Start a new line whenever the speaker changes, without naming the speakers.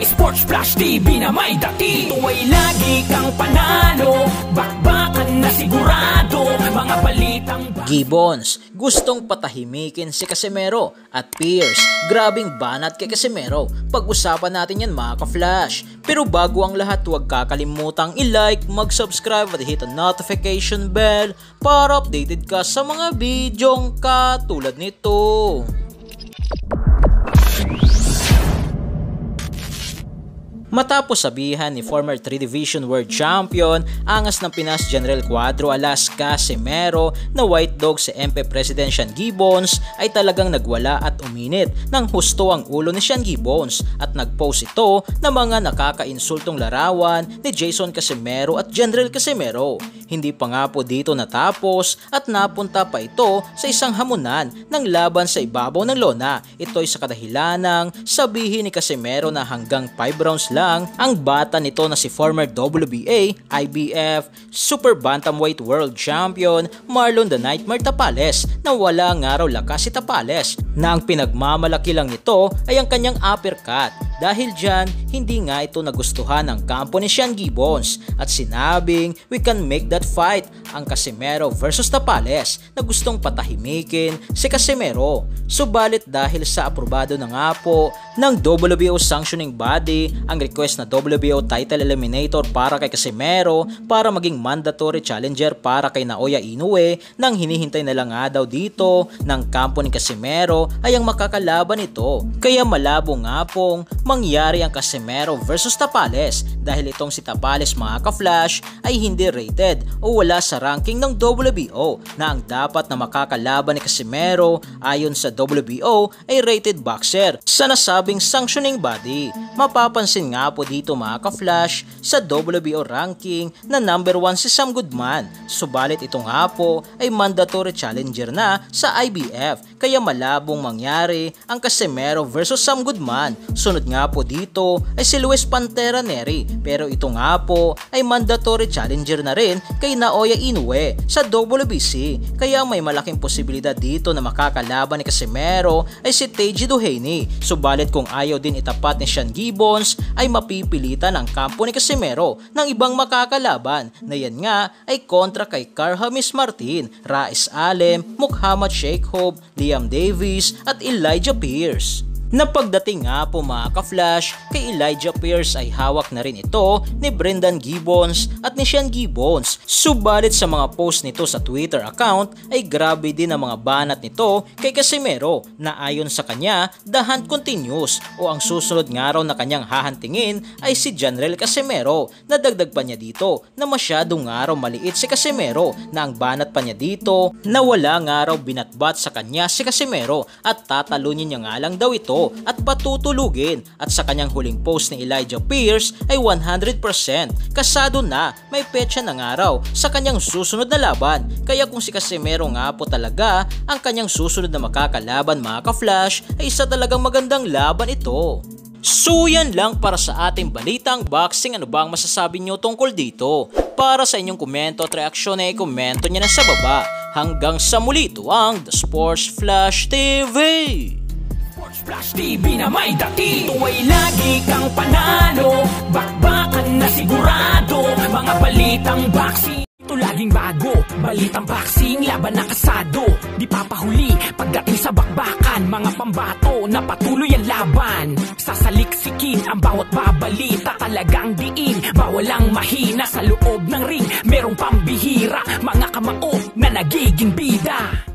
Sports Flash TV na may dati. Ito ay lagi kang panalo, bakbakan na sigurado, mga balitang
Gibbons, gustong patahimikin si Casimero at Pierce, grabing banat kay Casimero. Pag-usapan natin yan mga ka-flash. Pero bago ang lahat, huwag kakalimutang i-like, mag-subscribe at hit ang notification bell para updated ka sa mga bidyong katulad nito. Matapos sabihan ni former 3 Division World Champion, angas ng Pinas General Cuadro alas Casimero na white dog si MP President Sean Gibbons ay talagang nagwala at uminit ng husto ang ulo ni Sean Gibbons at nagpost ito ng mga nakakainsultong larawan ni Jason Casimero at General Casimero. Hindi pa nga po dito natapos at napunta pa ito sa isang hamunan ng laban sa ibabaw ng lona. Ito'y sa kadahilanang sabihin ni Casimero na hanggang 5 rounds lang ang bata nito na si former WBA, IBF, Super Bantamweight World Champion Marlon the Nightmare Tapales na wala nga raw lakas si Tapales na ang pinagmamalaki lang nito ay ang kanyang uppercut. Dahil dyan, hindi nga ito nagustuhan ng kampo ni Sean Gibbons at sinabing we can make that fight ang Casimero versus Tapales na gustong patahimikin si Casimero. Subalit dahil sa aprobado na nga po ng WBO sanctioning body ang request na WBO title eliminator para kay Casimero para maging mandatory challenger para kay Naoya Inoue, nang hinihintay na lang nga daw dito ng kampo ni Casimero ay ang makakalaban nito. Kaya malabo nga pong mangyari ang Casimero versus Tapales dahil itong si Tapales mga ka-flash ay hindi rated o wala sa ranking ng WBO na ang dapat na makakalaban ni Casimero ayon sa WBO ay rated boxer sa nasabing sanctioning body. Mapapansin nga po dito mga ka-flash sa WBO ranking na number 1 si Sam Goodman, subalit ito nga po ay mandatory challenger na sa IBF kaya malabong mangyari ang Casimero versus Sam Goodman. Sunod nga po dito ay si Luis Pantera Neri, pero ito nga po ay mandatory challenger na rin kay Naoya Inoue sa WBC kaya may malaking posibilidad dito na makakalaban ni Casimero ay si Teji Duhaney. Subalit kung ayaw din itapat ni Sean Gibbons ay mapipilitan ang kampo ni Casimero ng ibang makakalaban na yan nga ay kontra kay Karhamis Martin, Rais Alem, Muhammad Sheikhoub, Liam Davis at Elijah Pierce. Na pagdating nga po mga ka-flash kay Elijah Pierce ay hawak na rin ito ni Brendan Gibbons at ni Sean Gibbons. Subalit sa mga post nito sa Twitter account ay grabe din ang mga banat nito kay Casimero na ayon sa kanya the hunt continues o ang susunod nga raw na kanyang hahantingin ay si General Casimero. Nadagdag pa niya dito na masyadong nga raw maliit si Casimero na ang banat pa niya dito na wala nga raw binatbat sa kanya si Casimero at tatalunin niya nga lang daw ito at patutulugin. At sa kanyang huling post ni Elijah Pierce ay 100% kasado na, may petsa ng araw sa kanyang susunod na laban. Kaya kung si Casimero nga po talaga ang kanyang susunod na makakalaban mga ka-flash ay isa talagang magandang laban ito. So yan lang para sa ating balitang boxing. Ano ba ang masasabi nyo tungkol dito? Para sa inyong komento at reaksyon ay komento nyo na sa baba. Hanggang sa muli, ito ang The Sports Flash TV.
Flash TV na may dati. Ito ay lagi kang panalo, bakbakan na sigurado, mga balitang boxing. Ito laging bago, balitang boxing, laban na kasado. Di papahuli pagdating sa bakbakan, mga pambato na patuloy ang laban. Sasaliksikin ang bawat babalita, talagang diin, bawal ang mahina sa loob ng ring. Merong pambihira, mga kamao na nagiging bida.